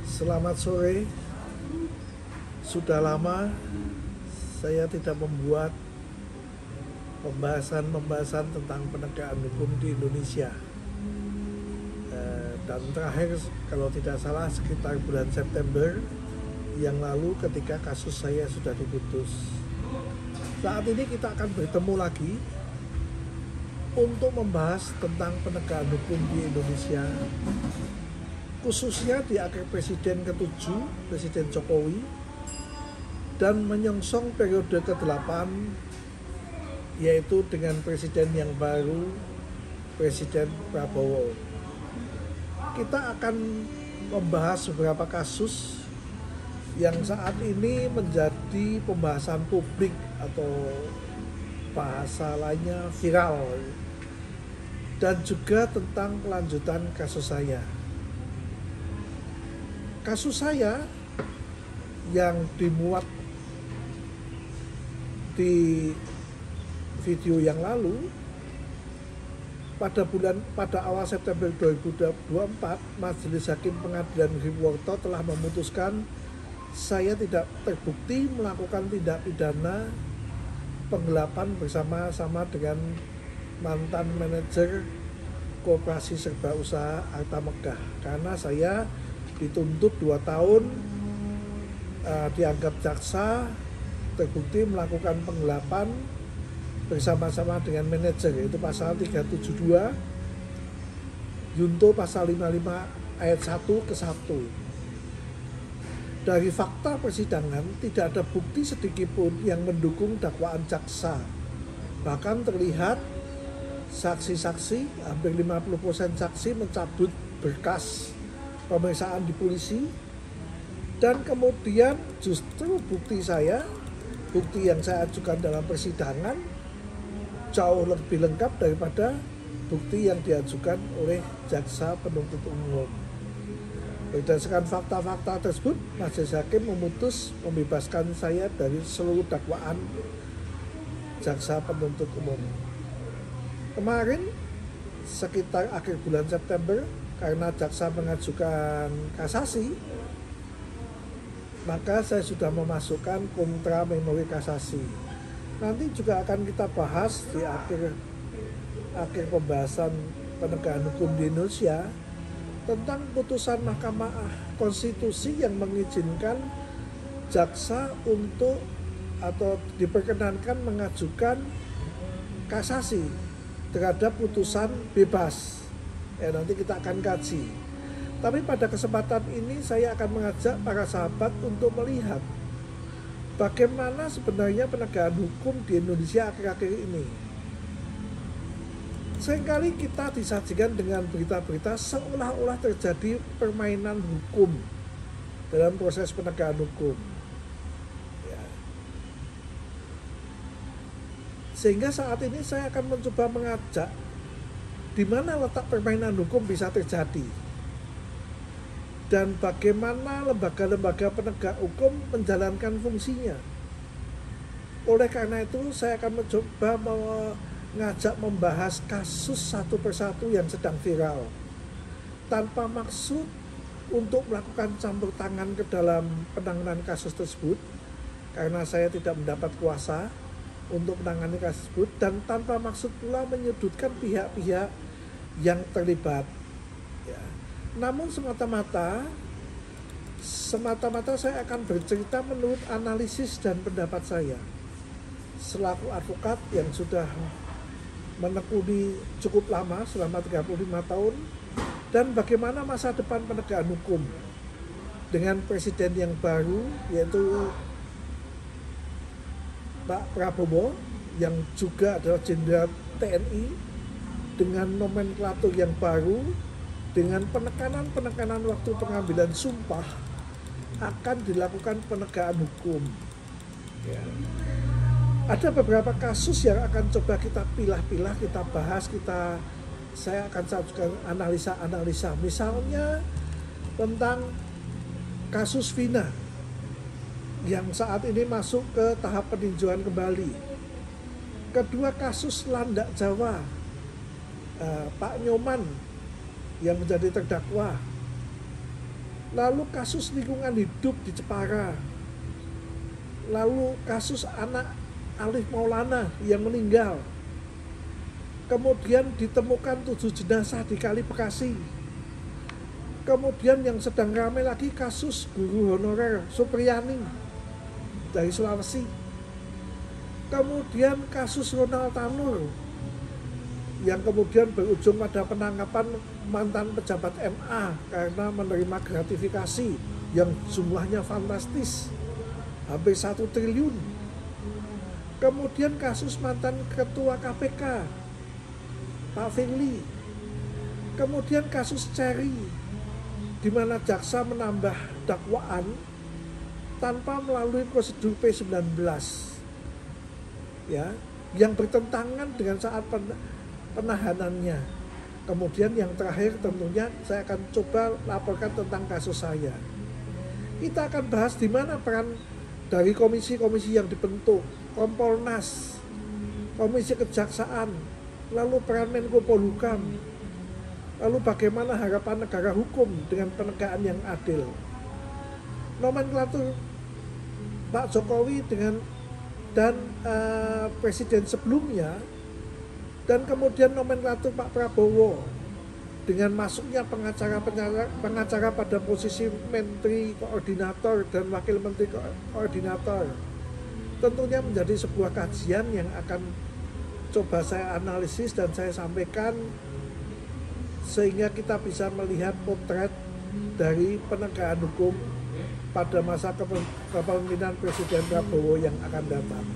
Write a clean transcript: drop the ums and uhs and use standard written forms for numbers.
Selamat sore. Sudah lama saya tidak membuat pembahasan tentang penegakan hukum di Indonesia. Dan terakhir kalau tidak salah sekitar bulan September yang lalu ketika kasus saya sudah diputus. Saat ini kita akan bertemu lagi untuk membahas tentang penegakan hukum di Indonesia, khususnya di akhir Presiden ke-7, Presiden Jokowi, dan menyongsong periode ke-8, yaitu dengan Presiden yang baru, Presiden Prabowo. Kita akan membahas beberapa kasus yang saat ini menjadi pembahasan publik atau bahasa lainnya viral, dan juga tentang kelanjutan kasus saya. Kasus saya yang dimuat di video yang lalu pada awal September 2024, Majelis Hakim Pengadilan Negeri Purwokerto telah memutuskan saya tidak terbukti melakukan tindak pidana penggelapan bersama-sama dengan mantan manajer Koperasi Serba Usaha Arta Megah, karena saya dituntut 2 tahun, dianggap jaksa terbukti melakukan penggelapan bersama-sama dengan manajer, yaitu pasal 372 Junto pasal 55 ayat 1 ke 1. Dari fakta persidangan tidak ada bukti sedikitpun yang mendukung dakwaan jaksa. Bahkan terlihat saksi-saksi, hampir 50% saksi mencabut berkas pemeriksaan di polisi, dan kemudian justru bukti yang saya ajukan dalam persidangan jauh lebih lengkap daripada bukti yang diajukan oleh jaksa penuntut umum. Berdasarkan fakta-fakta tersebut, Majelis Hakim memutus membebaskan saya dari seluruh dakwaan jaksa penuntut umum. Kemarin sekitar akhir bulan September, karena jaksa mengajukan kasasi, maka saya sudah memasukkan kontra memori kasasi. Nanti juga akan kita bahas di akhir pembahasan penegakan hukum di Indonesia tentang putusan Mahkamah Konstitusi yang mengizinkan jaksa untuk atau diperkenankan mengajukan kasasi terhadap putusan bebas. Nanti kita akan kaji. Tapi pada kesempatan ini saya akan mengajak para sahabat untuk melihat bagaimana sebenarnya penegakan hukum di Indonesia akhir-akhir ini. Seringkali kita disajikan dengan berita-berita seolah-olah terjadi permainan hukum dalam proses penegakan hukum. Sehingga saat ini saya akan mencoba mengajak di mana letak permainan hukum bisa terjadi dan bagaimana lembaga-lembaga penegak hukum menjalankan fungsinya. Oleh karena itu saya akan mencoba mengajak membahas kasus satu persatu yang sedang viral, tanpa maksud untuk melakukan campur tangan ke dalam penanganan kasus tersebut, karena saya tidak mendapat kuasa untuk menangani kasus tersebut, dan tanpa maksud pula menyudutkan pihak-pihak yang terlibat. Namun semata-mata saya akan bercerita menurut analisis dan pendapat saya selaku advokat yang sudah menekuni cukup lama, selama 35 tahun, dan bagaimana masa depan penegakan hukum dengan presiden yang baru, yaitu Pak Prabowo yang juga adalah Jenderal TNI, dengan nomenklatur yang baru, dengan penekanan waktu pengambilan sumpah akan dilakukan penegakan hukum. Ada beberapa kasus yang akan coba kita pilah-pilah, kita bahas, saya akan sajikan analisa. Misalnya tentang kasus Vina yang saat ini masuk ke tahap peninjauan kembali. Kedua, kasus Landak Jawa, Pak Nyoman yang menjadi terdakwa. lalu kasus lingkungan hidup di Jepara, lalu kasus anak Alif Maulana yang meninggal, kemudian ditemukan 7 jenazah di Kali Bekasi, kemudian yang sedang ramai lagi kasus guru honorer Supriyani dari Sulawesi, kemudian kasus Ronald Tanur yang kemudian berujung pada penangkapan mantan pejabat MA karena menerima gratifikasi yang jumlahnya fantastis, hampir 1 triliun. Kemudian kasus mantan ketua KPK Pak Firly, kemudian kasus Cherry di mana jaksa menambah dakwaan tanpa melalui prosedur P19 ya, yang bertentangan dengan saat penahanannya. Kemudian yang terakhir tentunya saya akan coba laporkan tentang kasus saya. Kita akan bahas di mana peran dari komisi-komisi yang dibentuk, Kompolnas, Komisi Kejaksaan, lalu peran Menko Polhukam, lalu bagaimana harapan negara hukum dengan penegakan yang adil. Nomenklatur Pak Jokowi dan presiden sebelumnya, dan kemudian nomenklatur Pak Prabowo dengan masuknya pengacara pada posisi menteri koordinator dan wakil menteri koordinator, tentunya menjadi sebuah kajian yang akan coba saya analisis dan saya sampaikan sehingga kita bisa melihat potret dari penegakan hukum pada masa kepemimpinan Presiden Prabowo yang akan datang.